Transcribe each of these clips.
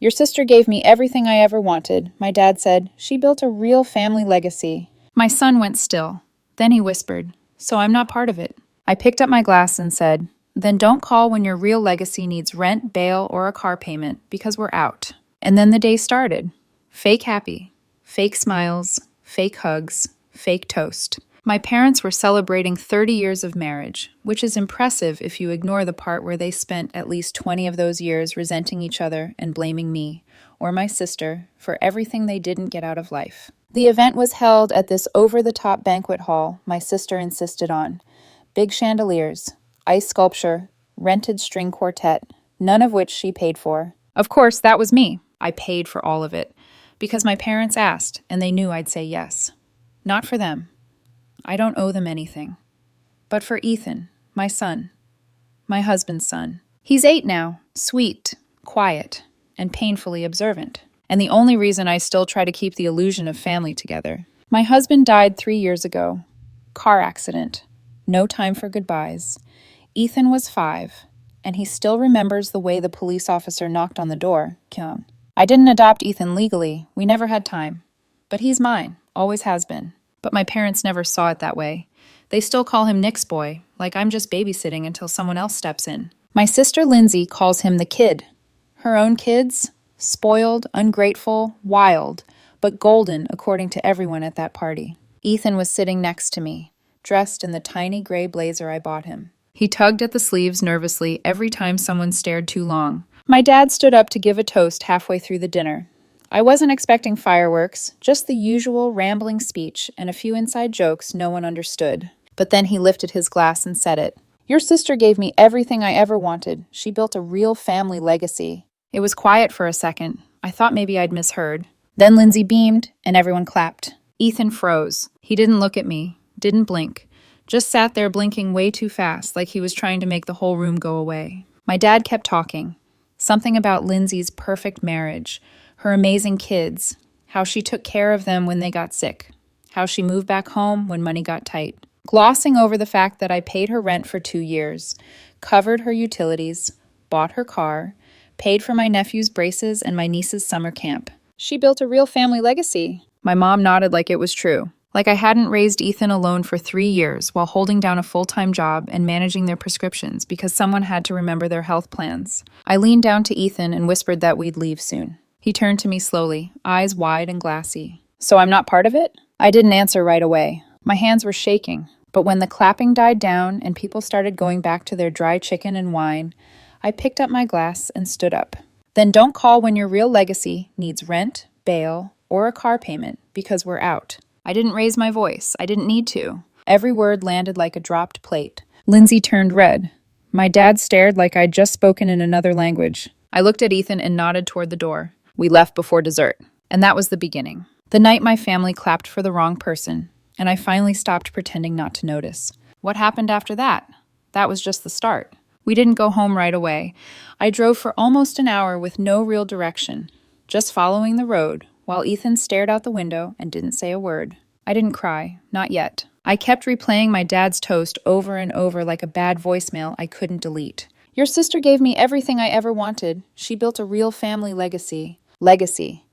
Your sister gave me everything I ever wanted, my dad said. She built a real family legacy. My son went still. Then he whispered, "So I'm not part of it." I picked up my glass and said, "Then don't call when your real legacy needs rent, bail, or a car payment, because we're out." And then the day started. Fake happy, fake smiles, fake hugs, fake toast. My parents were celebrating 30 years of marriage, which is impressive if you ignore the part where they spent at least 20 of those years resenting each other and blaming me, or my sister, for everything they didn't get out of life. The event was held at this over-the-top banquet hall my sister insisted on. Big chandeliers, ice sculpture, rented string quartet, none of which she paid for. Of course, that was me. I paid for all of it, because my parents asked, and they knew I'd say yes. Not for them. I don't owe them anything. But for Ethan, my son, my husband's son. He's 8 now, sweet, quiet, and painfully observant. And the only reason I still try to keep the illusion of family together. My husband died 3 years ago. Car accident. No time for goodbyes. Ethan was 5, and he still remembers the way the police officer knocked on the door. Kyung. I didn't adopt Ethan legally. We never had time. But he's mine, always has been. But my parents never saw it that way. They still call him Nick's boy, like I'm just babysitting until someone else steps in. My sister Lindsay calls him the kid. Her own kids? Spoiled, ungrateful, wild, but golden according to everyone at that party. Ethan was sitting next to me, dressed in the tiny gray blazer I bought him. He tugged at the sleeves nervously every time someone stared too long. My dad stood up to give a toast halfway through the dinner. I wasn't expecting fireworks, just the usual rambling speech and a few inside jokes no one understood. But then he lifted his glass and said it. Your sister gave me everything I ever wanted. She built a real family legacy. It was quiet for a second. I thought maybe I'd misheard. Then Lindsay beamed, and everyone clapped. Ethan froze. He didn't look at me, didn't blink. Just sat there blinking way too fast, like he was trying to make the whole room go away. My dad kept talking. Something about Lindsay's perfect marriage, her amazing kids, how she took care of them when they got sick, how she moved back home when money got tight, glossing over the fact that I paid her rent for 2 years, covered her utilities, bought her car, paid for my nephew's braces and my niece's summer camp. She built a real family legacy. My mom nodded like it was true, like I hadn't raised Ethan alone for 3 years while holding down a full-time job and managing their prescriptions because someone had to remember their health plans. I leaned down to Ethan and whispered that we'd leave soon. He turned to me slowly, eyes wide and glassy. So I'm not part of it? I didn't answer right away. My hands were shaking, but when the clapping died down and people started going back to their dry chicken and wine, I picked up my glass and stood up. Then don't call when your real legacy needs rent, bail, or a car payment, because we're out. I didn't raise my voice. I didn't need to. Every word landed like a dropped plate. Lindsay turned red. My dad stared like I'd just spoken in another language. I looked at Ethan and nodded toward the door. We left before dessert, and that was the beginning. The night my family clapped for the wrong person, and I finally stopped pretending not to notice. What happened after that? That was just the start. We didn't go home right away. I drove for almost an hour with no real direction, just following the road, while Ethan stared out the window and didn't say a word. I didn't cry, not yet. I kept replaying my dad's toast over and over like a bad voicemail I couldn't delete. Your sister gave me everything I ever wanted. She built a real family legacy. Legacy.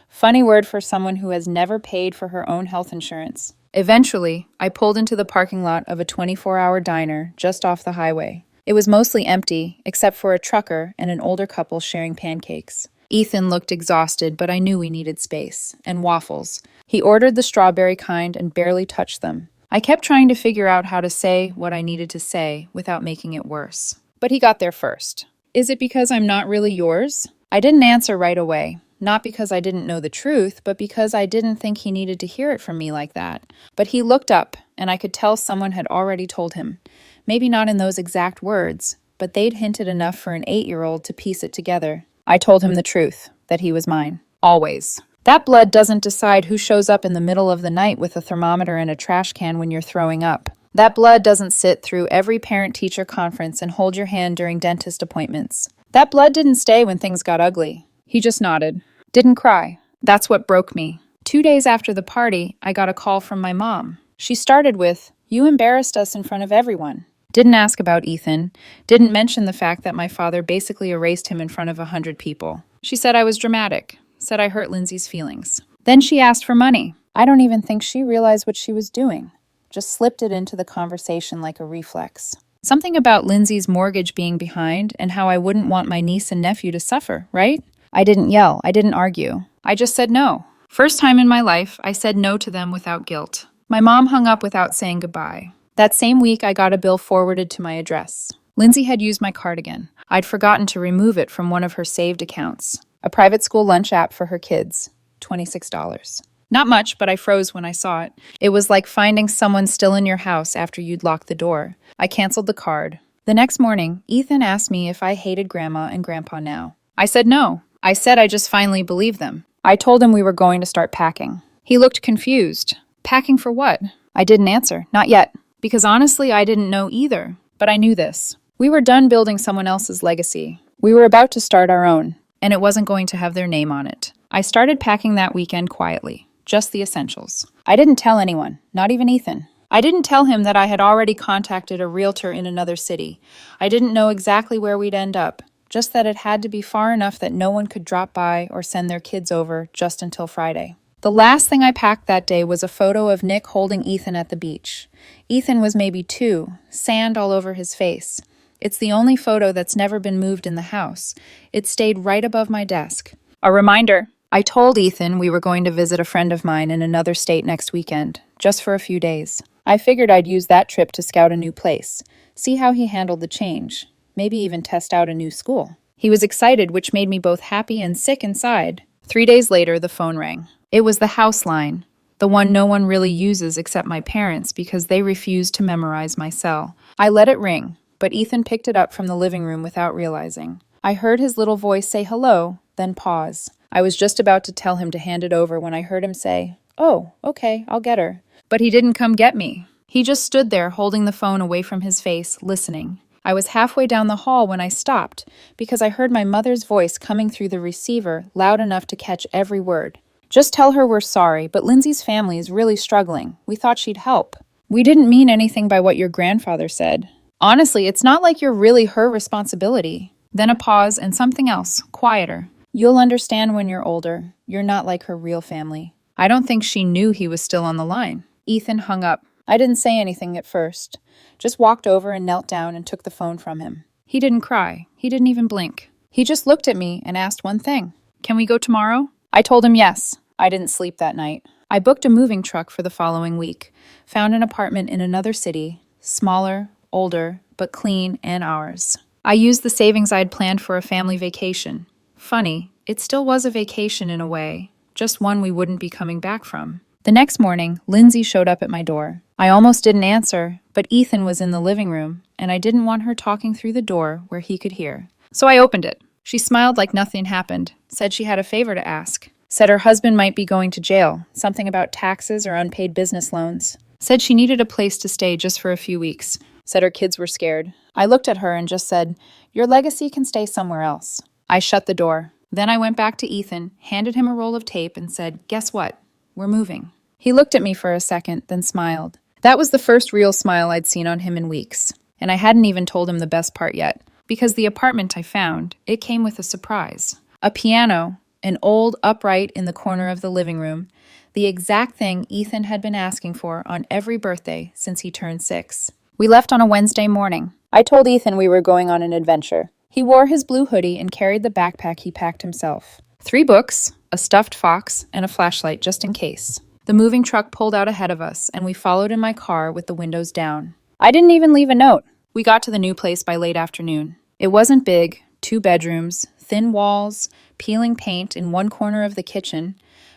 Funny word for someone who has never paid for her own health insurance. Eventually, I pulled into the parking lot of a 24-hour diner just off the highway. It was mostly empty, except for a trucker and an older couple sharing pancakes. Ethan looked exhausted, but I knew we needed space. And waffles. He ordered the strawberry kind and barely touched them. I kept trying to figure out how to say what I needed to say without making it worse. But he got there first. Is it because I'm not really yours? I didn't answer right away. Not because I didn't know the truth, but because I didn't think he needed to hear it from me like that. But he looked up, and I could tell someone had already told him. Maybe not in those exact words, but they'd hinted enough for an 8-year-old to piece it together. I told him the truth, that he was mine. Always. That blood doesn't decide who shows up in the middle of the night with a thermometer and a trash can when you're throwing up. That blood doesn't sit through every parent-teacher conference and hold your hand during dentist appointments. That blood didn't stay when things got ugly. He just nodded. Didn't cry. That's what broke me. 2 days after the party, I got a call from my mom. She started with, "You embarrassed us in front of everyone." Didn't ask about Ethan. Didn't mention the fact that my father basically erased him in front of 100 people. She said I was dramatic, said I hurt Lindsay's feelings. Then she asked for money. I don't even think she realized what she was doing. Just slipped it into the conversation like a reflex. Something about Lindsay's mortgage being behind and how I wouldn't want my niece and nephew to suffer, right? I didn't yell. I didn't argue. I just said no. First time in my life, I said no to them without guilt. My mom hung up without saying goodbye. That same week, I got a bill forwarded to my address. Lindsay had used my card again. I'd forgotten to remove it from one of her saved accounts. A private school lunch app for her kids. $26. Not much, but I froze when I saw it. It was like finding someone still in your house after you'd locked the door. I canceled the card. The next morning, Ethan asked me if I hated Grandma and Grandpa now. I said no. I said I just finally believed them. I told him we were going to start packing. He looked confused. Packing for what? I didn't answer. Not yet. Because honestly, I didn't know either. But I knew this. We were done building someone else's legacy. We were about to start our own, and it wasn't going to have their name on it. I started packing that weekend quietly. Just the essentials. I didn't tell anyone, not even Ethan. I didn't tell him that I had already contacted a realtor in another city. I didn't know exactly where we'd end up, just that it had to be far enough that no one could drop by or send their kids over just until Friday. The last thing I packed that day was a photo of Nick holding Ethan at the beach. Ethan was maybe 2, sand all over his face. It's the only photo that's never been moved in the house. It stayed right above my desk. A reminder. I told Ethan we were going to visit a friend of mine in another state next weekend, just for a few days. I figured I'd use that trip to scout a new place, see how he handled the change, maybe even test out a new school. He was excited, which made me both happy and sick inside. 3 days later, the phone rang. It was the house line, the one no one really uses except my parents because they refused to memorize my cell. I let it ring, but Ethan picked it up from the living room without realizing. I heard his little voice say hello, then pause. I was just about to tell him to hand it over when I heard him say, "Oh, okay, I'll get her." But he didn't come get me. He just stood there holding the phone away from his face, listening. I was halfway down the hall when I stopped because I heard my mother's voice coming through the receiver loud enough to catch every word. "Just tell her we're sorry, but Lindsay's family is really struggling. We thought she'd help. We didn't mean anything by what your grandfather said. Honestly, it's not like you're really her responsibility." Then a pause and something else, quieter. "You'll understand when you're older. You're not like her real family." I don't think she knew he was still on the line. Ethan hung up. I didn't say anything at first. Just walked over and knelt down and took the phone from him. He didn't cry. He didn't even blink. He just looked at me and asked one thing. "Can we go tomorrow?" I told him yes. I didn't sleep that night. I booked a moving truck for the following week. Found an apartment in another city. Smaller, older, but clean and ours. I used the savings I'd planned for a family vacation. Funny, it still was a vacation in a way, just one we wouldn't be coming back from. The next morning, Lindsay showed up at my door. I almost didn't answer, but Ethan was in the living room, and I didn't want her talking through the door where he could hear. So I opened it. She smiled like nothing happened, said she had a favor to ask, said her husband might be going to jail, something about taxes or unpaid business loans, said she needed a place to stay just for a few weeks, said her kids were scared. I looked at her and just said, "Your legacy can stay somewhere else." I shut the door. Then I went back to Ethan, handed him a roll of tape, and said, "Guess what? We're moving." He looked at me for a second, then smiled. That was the first real smile I'd seen on him in weeks. And I hadn't even told him the best part yet, because the apartment I found, it came with a surprise. A piano, an old upright in the corner of the living room, the exact thing Ethan had been asking for on every birthday since he turned 6. We left on a Wednesday morning. I told Ethan we were going on an adventure. He wore his blue hoodie and carried the backpack he packed himself. 3 books, a stuffed fox, and a flashlight just in case. The moving truck pulled out ahead of us, and we followed in my car with the windows down. I didn't even leave a note. We got to the new place by late afternoon. It wasn't big, 2 bedrooms, thin walls, peeling paint in one corner of the kitchen,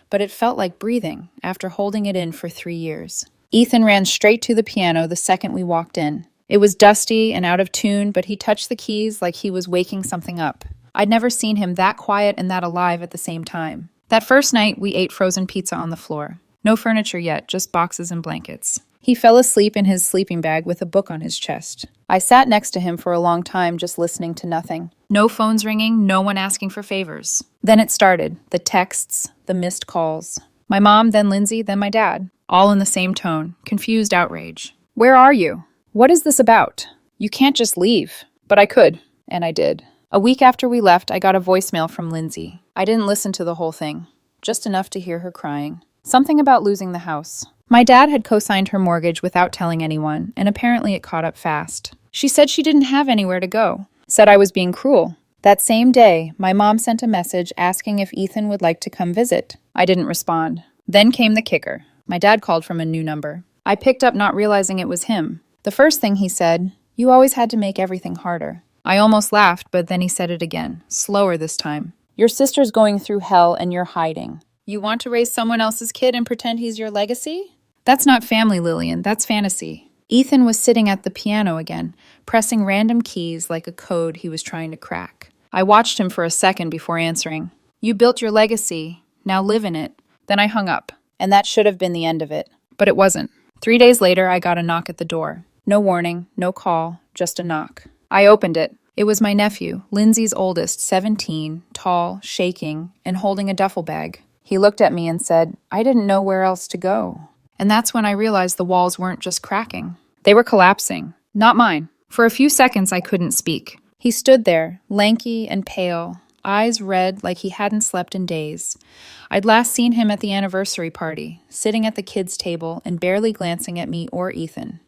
but it felt like breathing after holding it in for 3 years. Ethan ran straight to the piano the second we walked in. It was dusty and out of tune, but he touched the keys like he was waking something up. I'd never seen him that quiet and that alive at the same time. That first night, we ate frozen pizza on the floor. No furniture yet, just boxes and blankets. He fell asleep in his sleeping bag with a book on his chest. I sat next to him for a long time, just listening to nothing. No phones ringing, no one asking for favors. Then it started, the texts, the missed calls. My mom, then Lindsay, then my dad. All in the same tone, confused outrage. "Where are you? What is this about? You can't just leave." But I could, and I did. A week after we left, I got a voicemail from Lindsay. I didn't listen to the whole thing, just enough to hear her crying. Something about losing the house. My dad had co-signed her mortgage without telling anyone, and apparently it caught up fast. She said she didn't have anywhere to go. Said I was being cruel. That same day, my mom sent a message asking if Ethan would like to come visit. I didn't respond. Then came the kicker. My dad called from a new number. I picked up not realizing it was him. The first thing he said, "You always had to make everything harder." I almost laughed, but then he said it again, slower this time. "Your sister's going through hell and you're hiding. You want to raise someone else's kid and pretend he's your legacy? That's not family, Lillian. That's fantasy." Ethan was sitting at the piano again, pressing random keys like a code he was trying to crack. I watched him for a second before answering. "You built your legacy. Now live in it." Then I hung up, and that should have been the end of it. But it wasn't. 3 days later, I got a knock at the door. No warning, no call, just a knock. I opened it. It was my nephew, Lindsay's oldest, 17, tall, shaking, and holding a duffel bag. He looked at me and said, "I didn't know where else to go." And that's when I realized the walls weren't just cracking. They were collapsing. Not mine. For a few seconds, I couldn't speak. He stood there, lanky and pale, eyes red like he hadn't slept in days. I'd last seen him at the anniversary party, sitting at the kids' table and barely glancing at me or Ethan.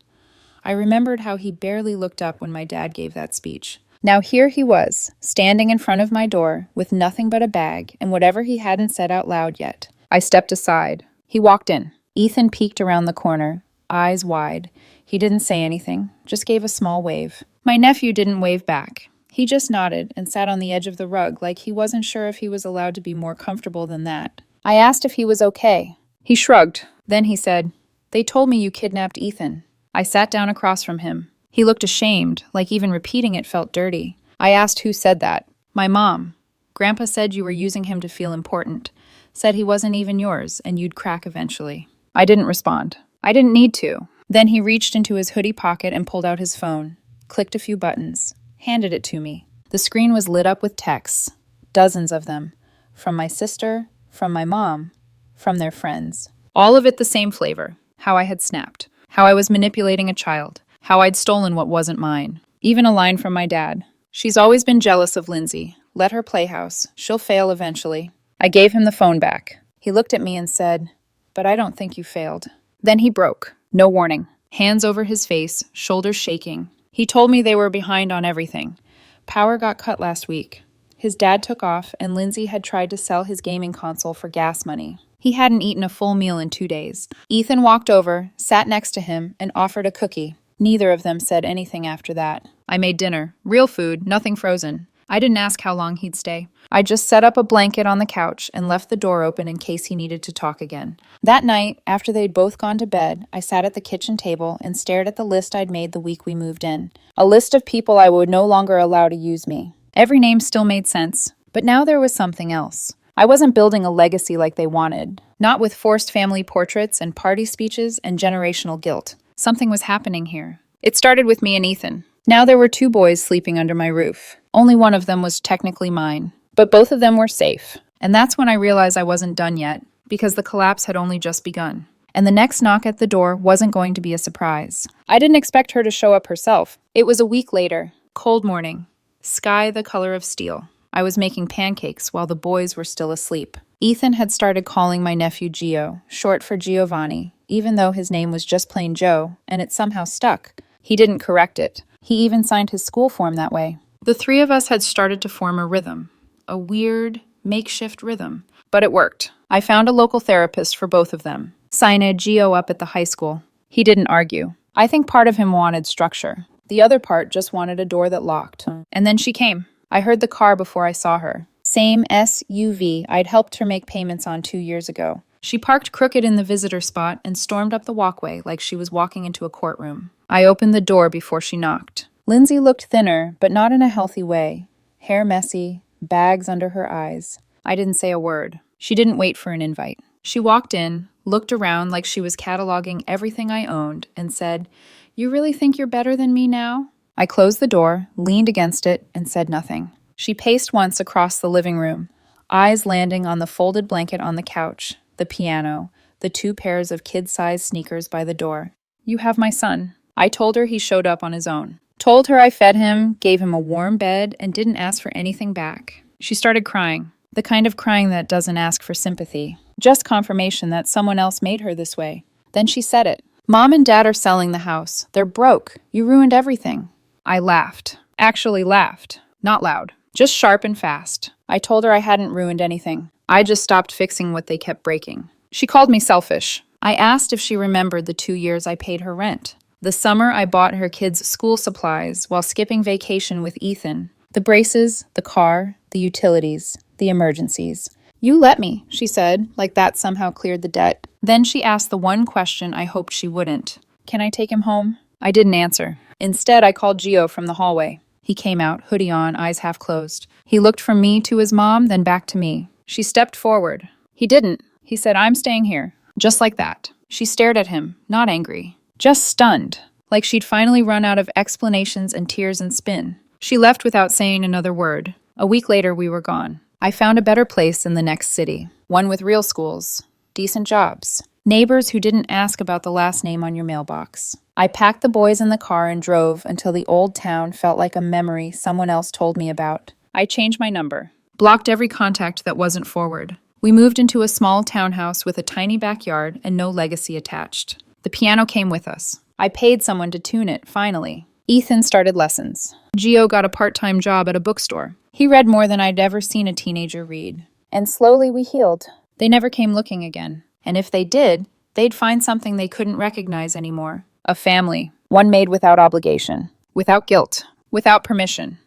I remembered how he barely looked up when my dad gave that speech. Now here he was, standing in front of my door with nothing but a bag and whatever he hadn't said out loud yet. I stepped aside. He walked in. Ethan peeked around the corner, eyes wide. He didn't say anything, just gave a small wave. My nephew didn't wave back. He just nodded and sat on the edge of the rug like he wasn't sure if he was allowed to be more comfortable than that. I asked if he was okay. He shrugged. Then he said, "They told me you kidnapped Ethan." I sat down across from him. He looked ashamed, like even repeating it felt dirty. I asked who said that. "My mom. Grandpa said you were using him to feel important. Said he wasn't even yours and you'd crack eventually." I didn't respond. I didn't need to. Then he reached into his hoodie pocket and pulled out his phone, clicked a few buttons, handed it to me. The screen was lit up with texts, dozens of them, from my sister, from my mom, from their friends. All of it the same flavor, how I had snapped, how I was manipulating a child, how I'd stolen what wasn't mine. Even a line from my dad. "She's always been jealous of Lindsay. Let her play house. She'll fail eventually." I gave him the phone back. He looked at me and said, "But I don't think you failed." Then he broke. No warning. Hands over his face, shoulders shaking. He told me they were behind on everything. Power got cut last week. His dad took off, and Lindsay had tried to sell his gaming console for gas money. He hadn't eaten a full meal in 2 days. Ethan walked over, sat next to him, and offered a cookie. Neither of them said anything after that. I made dinner. Real food, nothing frozen. I didn't ask how long he'd stay. I just set up a blanket on the couch and left the door open in case he needed to talk again. That night, after they'd both gone to bed, I sat at the kitchen table and stared at the list I'd made the week we moved in. A list of people I would no longer allow to use me. Every name still made sense, but now there was something else. I wasn't building a legacy like they wanted. Not with forced family portraits and party speeches and generational guilt. Something was happening here. It started with me and Ethan. Now there were 2 boys sleeping under my roof. Only one of them was technically mine, but both of them were safe. And that's when I realized I wasn't done yet, because the collapse had only just begun. And the next knock at the door wasn't going to be a surprise. I didn't expect her to show up herself. It was a week later. Cold morning. Sky the color of steel. I was making pancakes while the boys were still asleep. Ethan had started calling my nephew Gio, short for Giovanni, even though his name was just plain Joe, and it somehow stuck. He didn't correct it. He even signed his school form that way. The 3 of us had started to form a rhythm. A weird, makeshift rhythm. But it worked. I found a local therapist for both of them. Signed Gio up at the high school. He didn't argue. I think part of him wanted structure. The other part just wanted a door that locked. And then she came. I heard the car before I saw her. Same SUV I'd helped her make payments on 2 years ago. She parked crooked in the visitor spot and stormed up the walkway like she was walking into a courtroom. I opened the door before she knocked. Lindsay looked thinner, but not in a healthy way. Hair messy, bags under her eyes. I didn't say a word. She didn't wait for an invite. She walked in, looked around like she was cataloging everything I owned, and said, "You really think you're better than me now?" I closed the door, leaned against it, and said nothing. She paced once across the living room, eyes landing on the folded blanket on the couch, the piano, the 2 pairs of kid-sized sneakers by the door. "You have my son." I told her he showed up on his own. Told her I fed him, gave him a warm bed, and didn't ask for anything back. She started crying. The kind of crying that doesn't ask for sympathy. Just confirmation that someone else made her this way. Then she said it. Mom and Dad are selling the house. They're broke. You ruined everything. I laughed. Actually laughed. Not loud. Just sharp and fast. I told her I hadn't ruined anything. I just stopped fixing what they kept breaking. She called me selfish. I asked if she remembered the 2 years I paid her rent. The summer I bought her kids school supplies while skipping vacation with Ethan. The braces, the car, the utilities, the emergencies. You let me, she said, like that somehow cleared the debt. Then she asked the one question I hoped she wouldn't. Can I take him home? I didn't answer. Instead, I called Gio from the hallway. He came out, hoodie on, eyes half closed. He looked from me to his mom, then back to me. She stepped forward. He didn't. He said, I'm staying here. Just like that. She stared at him, not angry. Just stunned. Like she'd finally run out of explanations and tears and spin. She left without saying another word. A week later, we were gone. I found a better place in the next city. One with real schools. Decent jobs. Neighbors who didn't ask about the last name on your mailbox. I packed the boys in the car and drove until the old town felt like a memory someone else told me about. I changed my number. Blocked every contact that wasn't forward. We moved into a small townhouse with a tiny backyard and no legacy attached. The piano came with us. I paid someone to tune it, finally. Ethan started lessons. Gio got a part-time job at a bookstore. He read more than I'd ever seen a teenager read. And slowly we healed. They never came looking again. And if they did, they'd find something they couldn't recognize anymore. A family. One made without obligation. Without guilt. Without permission.